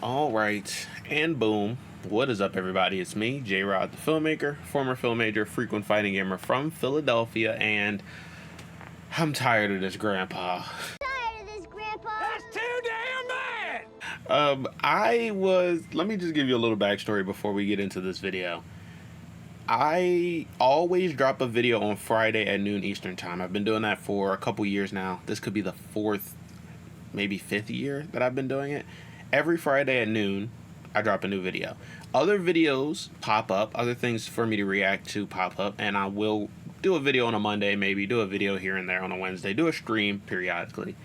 All right, and boom. What is up, everybody? It's me, J-Rod, the filmmaker, former film major, frequent fighting gamer from Philadelphia, and I'm tired of this, Grandpa. That's too damn bad! Let me just give you a little backstory before we get into this video. I always drop a video on Friday at noon Eastern time. I've been doing that for a couple years now. This could be the fourth, maybe fifth year that I've been doing it. Every Friday at noon, I drop a new video. Other videos pop up, other things for me to react to pop up, and I will do a video on a Monday, maybe do a video here and there on a Wednesday, do a stream periodically.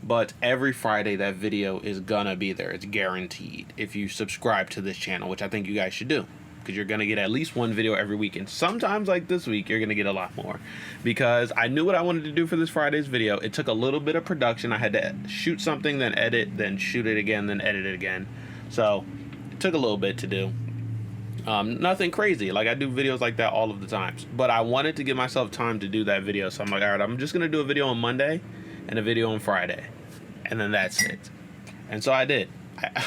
But every Friday, that video is gonna be there. It's guaranteed if you subscribe to this channel, which I think you guys should do, because you're gonna get at least one video every week, and sometimes like this week you're gonna get a lot more, because I knew what I wanted to do for this Friday's video. It took a little bit of production. I had to shoot something, then edit, then shoot it again, then edit it again. So it took a little bit to do. Nothing crazy, like I do videos like that all of the times, but I wanted to give myself time to do that video. So I'm like, all right, I'm just gonna do a video on Monday and a video on Friday, and then that's it. And so I did.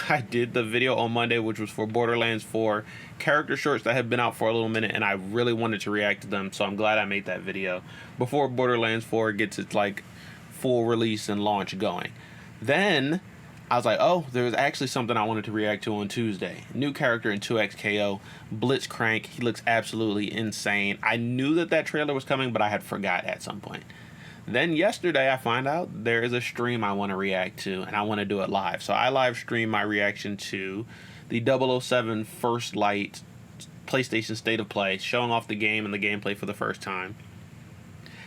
I did the video on Monday, which was for Borderlands 4 character shorts that had been out for a little minute, and I really wanted to react to them, so I'm glad I made that video before Borderlands 4 gets its like full release and launch going. Then I was like, oh, there was actually something I wanted to react to on Tuesday. New character in 2XKO, Blitzcrank. He looks absolutely insane. I knew that trailer was coming, but I had forgot at some point. Then yesterday I find out there is a stream I want to react to, and I want to do it live. So I live stream my reaction to the 007 First Light PlayStation State of Play, showing off the game and the gameplay for the first time.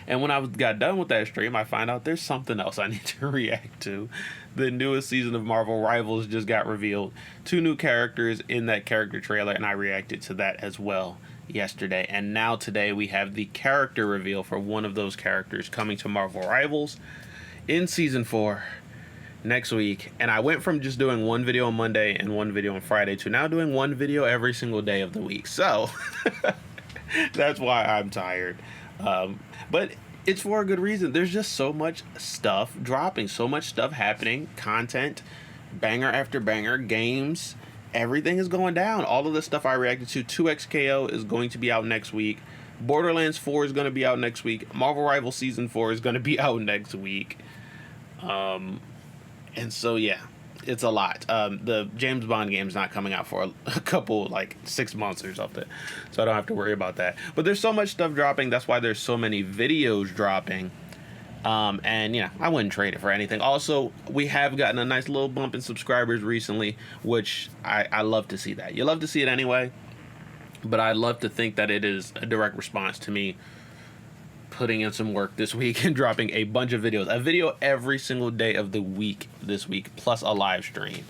And when I got done with that stream, I find out there's something else I need to react to. The newest season of Marvel Rivals just got revealed. 2 new characters in that character trailer, and I reacted to that as well yesterday. And now today we have the character reveal for one of those characters coming to Marvel Rivals in Season 4 next week. And I went from just doing one video on Monday and one video on Friday to now doing one video every single day of the week. So that's why I'm tired. But it's for a good reason. There's just so much stuff dropping, so much stuff happening, content, banger after banger, games. Everything is going down. All of the stuff I reacted to, 2XKO is going to be out next week. Borderlands 4 is going to be out next week. Marvel Rivals Season 4 is going to be out next week. And so, yeah, it's a lot. The James Bond game is not coming out for a couple, like 6 months or something. So I don't have to worry about that. But there's so much stuff dropping. That's why there's so many videos dropping. And yeah, I wouldn't trade it for anything. Also, we have gotten a nice little bump in subscribers recently, which I love to see that. You love to see it anyway, but I love to think that it is a direct response to me putting in some work this week and dropping a bunch of videos. A video every single day of the week this week, plus a live stream.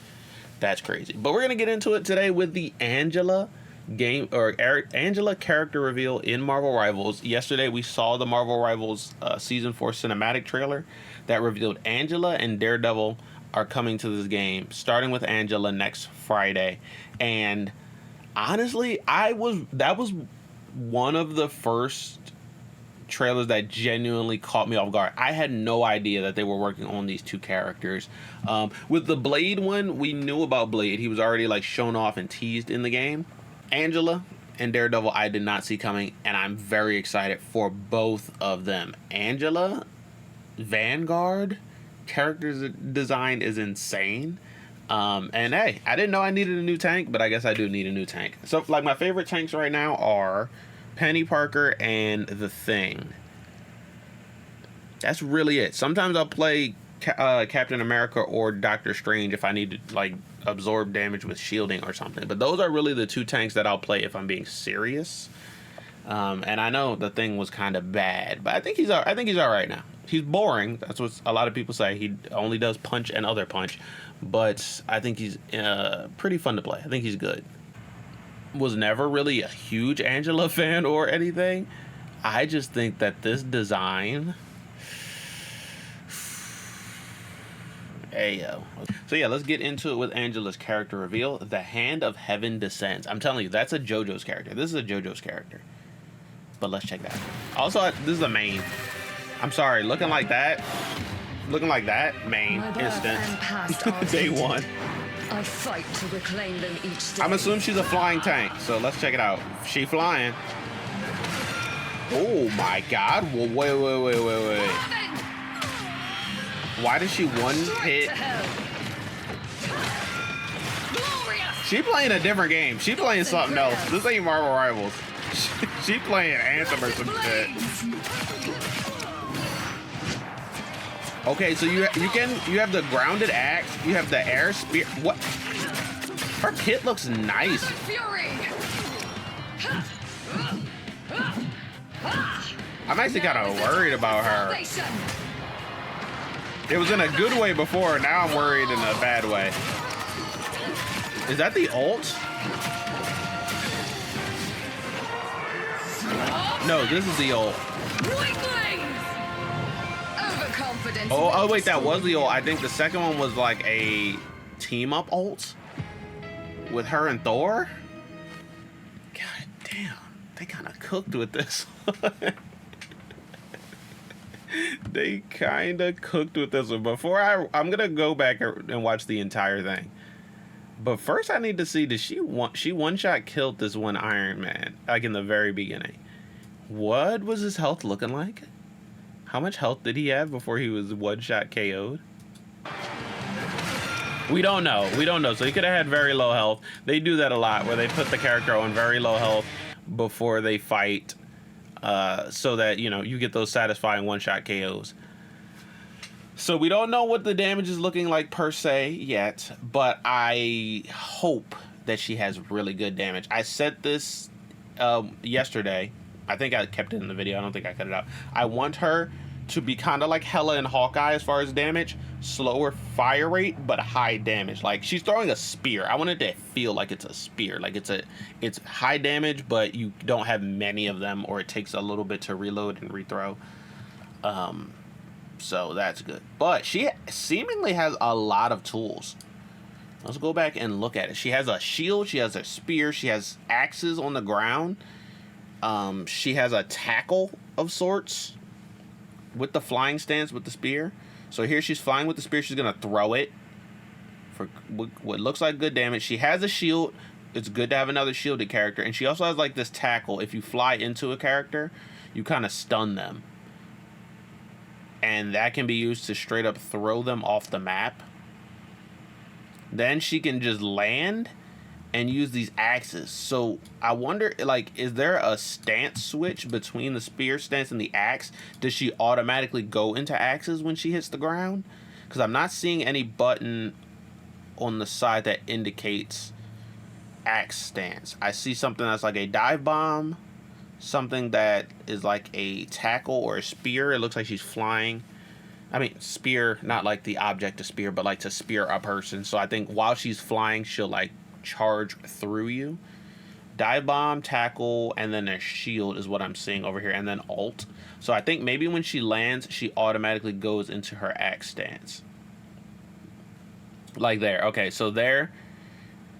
That's crazy. But we're going to get into it today with the Angela character reveal in Marvel Rivals. Yesterday we saw the Marvel Rivals Season 4 cinematic trailer that revealed Angela and Daredevil are coming to this game, starting with Angela next Friday. And honestly, that was one of the first trailers that genuinely caught me off guard. I had no idea that they were working on these 2 characters. With the Blade one, we knew about Blade. He was already like shown off and teased in the game. Angela and Daredevil I did not see coming, and I'm very excited for both of them. Angela, Vanguard, character design is insane. And hey, I didn't know I needed a new tank, but I guess I do need a new tank. So like my favorite tanks right now are Penny Parker and The Thing. That's really it. Sometimes I'll play Captain America or Doctor Strange if I need to like absorb damage with shielding or something. But those are really the 2 tanks that I'll play if I'm being serious. And I know The Thing was kind of bad, but I think he's all right now. He's boring. That's what a lot of people say. He only does punch and other punch, but I think he's pretty fun to play. I think he's good. Was never really a huge Angela fan or anything. I just think that this design, ayo. So yeah, let's get into it with Angela's character reveal. The Hand of Heaven Descends. I'm telling you, that's a JoJo's character. This is a JoJo's character. But let's check that out. Also, this is a main. I'm sorry, looking like that, main instant. Day 1. I fight to reclaim them each day. I'm assuming she's a flying tank, so let's check it out. She flying. Oh my god. Whoa, wait. Why does she one hit? She playing a different game. She playing something else. This ain't Marvel Rivals. She playing Anthem or some shit. Okay, so you have the grounded axe, you have the air spear. What? Her kit looks nice. I'm actually kind of worried about her. It was in a good way before, now I'm worried in a bad way. Is that the ult? No, this is the ult. Oh wait, that was the ult. I think the second one was like a team up ult with her and Thor. God damn, they kind of cooked with this. They kind of cooked with this one. Before I'm gonna go back and watch the entire thing. But first, I need to see, did she one-shot killed this one Iron Man, like in the very beginning. What was his health looking like? How much health did he have before he was one-shot KO'd? We don't know. So he could have had very low health. They do that a lot, where they put the character on very low health before they fight, so that, you know, you get those satisfying one-shot KOs. So we don't know what the damage is looking like per se yet, but I hope that she has really good damage. I said this yesterday. I think I kept it in the video. I don't think I cut it out. I want her to be kind of like Hela and Hawkeye as far as damage. Slower fire rate, but high damage. Like, she's throwing a spear. I want it to feel like it's a spear. Like, it's high damage, but you don't have many of them, or it takes a little bit to reload and rethrow. So that's good. But she seemingly has a lot of tools. Let's go back and look at it. She has a shield. She has a spear. She has axes on the ground. She has a tackle of sorts with the flying stance with the spear. So here she's flying with the spear. She's going to throw it for what looks like good damage. She has a shield. It's good to have another shielded character. And she also has like this tackle. If you fly into a character, you kind of stun them. And that can be used to straight up throw them off the map. Then she can just land and use these axes. So I wonder, like, is there a stance switch between the spear stance and the axe? Does she automatically go into axes when she hits the ground? Because I'm not seeing any button on the side that indicates axe stance. I see something that's like a dive bomb. Something that is like a tackle or a spear. It looks like she's flying. I mean, spear, not like the object to spear, but like to spear a person. So I think while she's flying, she'll like charge through you. Dive bomb, tackle, and then a shield is what I'm seeing over here. And then ult. So I think maybe when she lands, she automatically goes into her axe stance. Like there. Okay, so there.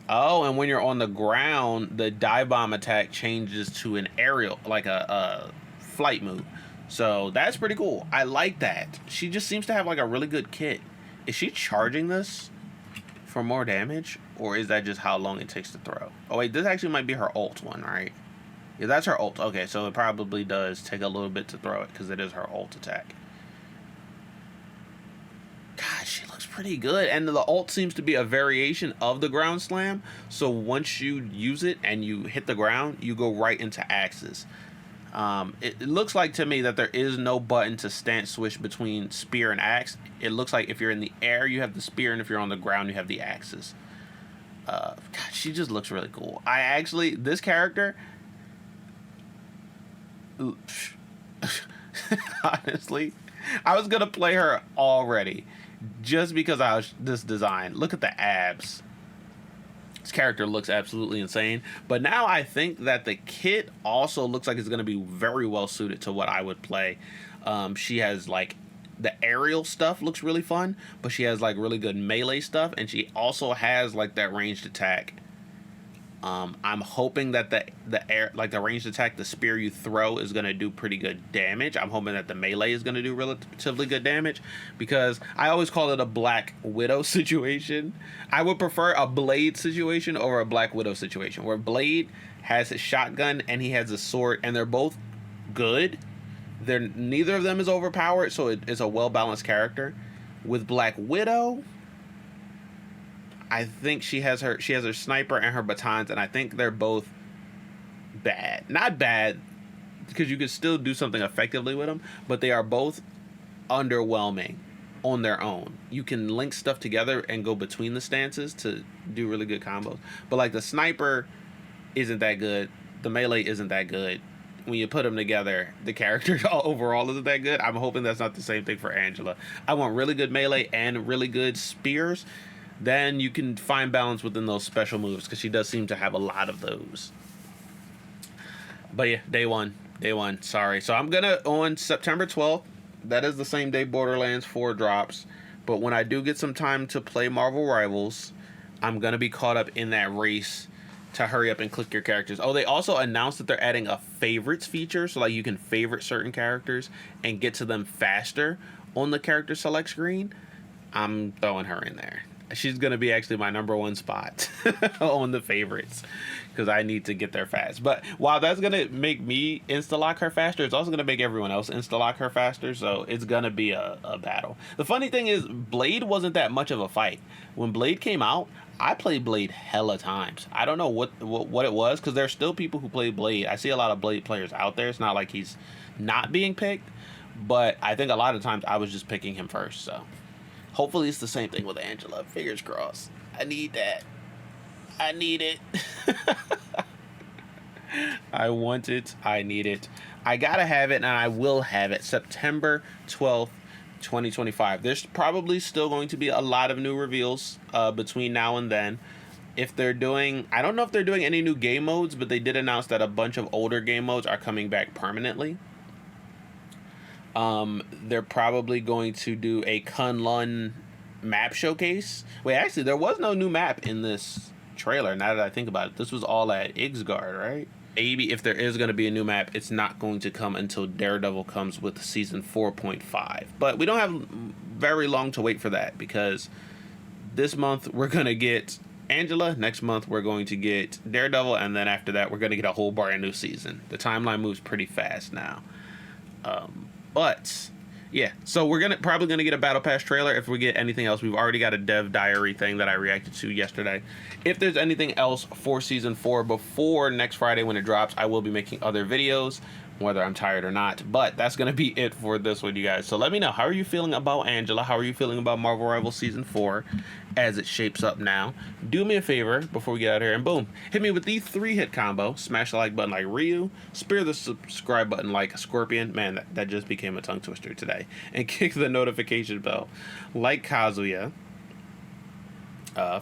Oh, and when you're on the ground, the dive bomb attack changes to an aerial, like a flight move. So that's pretty cool. I like that. She just seems to have like a really good kit. Is she charging this for more damage? Or is that just how long it takes to throw? Oh wait, this actually might be her ult one, right? Yeah, that's her ult. Okay, so it probably does take a little bit to throw it because it is her ult attack. God, she looks pretty good. And the ult seems to be a variation of the ground slam. So once you use it and you hit the ground, you go right into axes. It looks like to me that there is no button to stance switch between spear and axe. It looks like if you're in the air, you have the spear, and if you're on the ground, you have the axes. God, she just looks really cool. This character, honestly, I was gonna play her already, just because I was this design. Look at the abs. This character looks absolutely insane. But now I think that the kit also looks like it's gonna be very well suited to what I would play. She has like the aerial stuff looks really fun, but she has like really good melee stuff, and she also has like that ranged attack. I'm hoping that the air, like the ranged attack, the spear you throw is going to do pretty good damage. I'm hoping that the melee is going to do relatively good damage, because I always call it a Black Widow situation. I would prefer a Blade situation over a Black Widow situation, where Blade has his shotgun and he has a sword, and they're both good. Neither of them is overpowered, so it's a well-balanced character. With Black Widow, I think she has her sniper and her batons, and I think they're both bad. Not bad, because you could still do something effectively with them, but they are both underwhelming on their own. You can link stuff together and go between the stances to do really good combos. But like the sniper isn't that good. The melee isn't that good. When you put them together, the character overall isn't that good. I'm hoping that's not the same thing for Angela. I want really good melee and really good spears. Then you can find balance within those special moves, because she does seem to have a lot of those. But yeah, day one, sorry. So I'm gonna, on September 12th, that is the same day Borderlands 4 drops. But when I do get some time to play Marvel Rivals, I'm gonna be caught up in that race to hurry up and click your characters. Oh, they also announced that they're adding a favorites feature, so like you can favorite certain characters and get to them faster on the character select screen. I'm throwing her in there. She's gonna be actually my #1 spot on the favorites, because I need to get there fast. But while that's gonna make me insta-lock her faster, it's also gonna make everyone else insta-lock her faster, so it's gonna be a battle. The funny thing is, Blade wasn't that much of a fight. When Blade came out, I played Blade hella times. I don't know what it was, because there's still people who play Blade. I see a lot of Blade players out there. It's not like he's not being picked, but I think a lot of times I was just picking him first, so hopefully it's the same thing with Angela. Fingers crossed. I need that. I need it. I want it. I need it. I gotta have it, and I will have it. September 12th, 2025. There's probably still going to be a lot of new reveals between now and then. If they're doing, I don't know if they're doing any new game modes, but they did announce that a bunch of older game modes are coming back permanently. They're probably going to do a Kunlun map showcase. Wait, actually, there was no new map in this trailer, now that I think about it. This was all at Ixgard, right? Maybe if there is going to be a new map, it's not going to come until Daredevil comes with season 4.5. But we don't have very long to wait for that, because this month we're going to get Angela, next month we're going to get Daredevil, and then after that we're going to get a whole brand new season. The timeline moves pretty fast now. But yeah, so we're probably gonna get a Battle Pass trailer. If we get anything else, we've already got a dev diary thing that I reacted to yesterday. If there's anything else for season 4 before next Friday when it drops, I will be making other videos, whether I'm tired or not. But that's gonna be it for this one, you guys. So let me know, how are you feeling about Angela? How are you feeling about Marvel Rivals season 4 as it shapes up now? Do me a favor before we get out of here, and boom, hit me with the 3-hit combo. Smash the like button like Ryu, spear the subscribe button like Scorpion. Man, that just became a tongue twister today. And kick the notification bell like Kazuya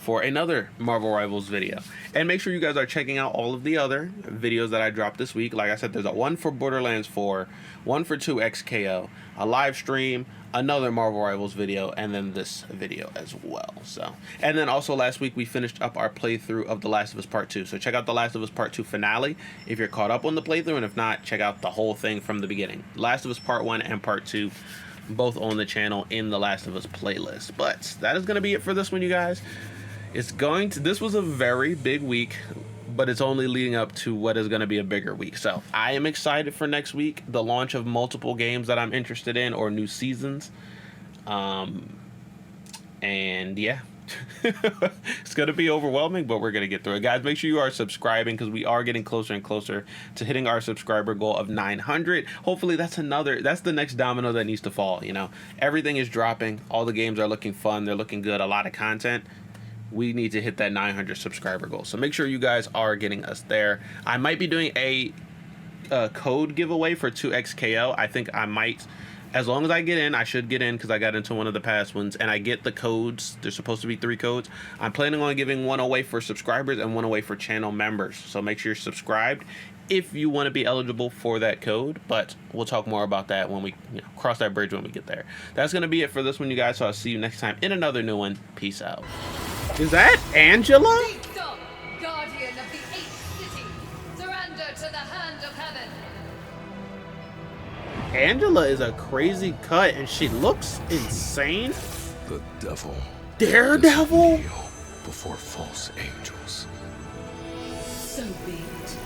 for another Marvel Rivals video. And make sure you guys are checking out all of the other videos that I dropped this week. Like I said, there's one for Borderlands 4, one for 2XKO, a live stream, another Marvel Rivals video, and then this video as well. So, and then also last week we finished up our playthrough of The Last of Us Part 2. So check out The Last of Us Part 2 finale if you're caught up on the playthrough, and if not, check out the whole thing from the beginning. Last of Us Part 1 and Part 2, both on the channel in the Last of Us playlist. But that is going to be it for this one, you guys. This was a very big week, but it's only leading up to what is going to be a bigger week. So I am excited for next week, the launch of multiple games that I'm interested in, or new seasons. And yeah, it's going to be overwhelming, but we're going to get through it. Guys, make sure you are subscribing, because we are getting closer and closer to hitting our subscriber goal of 900. Hopefully that's the next domino that needs to fall. You know, everything is dropping. All the games are looking fun. They're looking good. A lot of content. We need to hit that 900 subscriber goal. So make sure you guys are getting us there. I might be doing a code giveaway for 2XKO. I think I might, as long as I get in, I should get in, because I got into one of the past ones, and I get the codes. There's supposed to be 3 codes. I'm planning on giving one away for subscribers and one away for channel members. So make sure you're subscribed if you want to be eligible for that code. But we'll talk more about that when we cross that bridge when we get there. That's going to be it for this one, you guys. So I'll see you next time in another new one. Peace out. Is that Angela? Guardian of the Angela is a crazy cut, and she looks insane. The devil. Daredevil? Before false angels. So be it.